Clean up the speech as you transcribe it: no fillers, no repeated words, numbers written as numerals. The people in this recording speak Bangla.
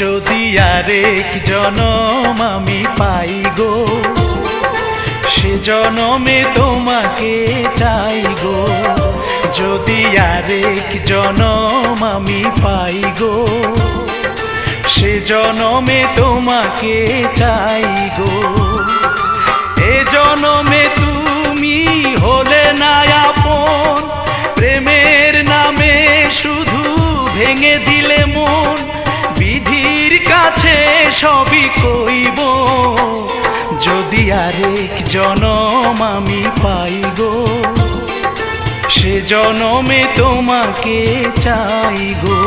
যদি আরেক জনম আমি পাই গো, সে জনমে তোমাকে চাই গো। যদি আরেক জনম আমি পাই গো, সে জনমে তোমাকে চাই গো। এ জনমে তুমি হলে না আপন, প্রেমের নামে শুধু ভেঙে দিলে মন। বিধির কাছে সবই কইব, যদি আরেক জনম আমি পাই গো, সে জনমে তোমাকে চাই গো।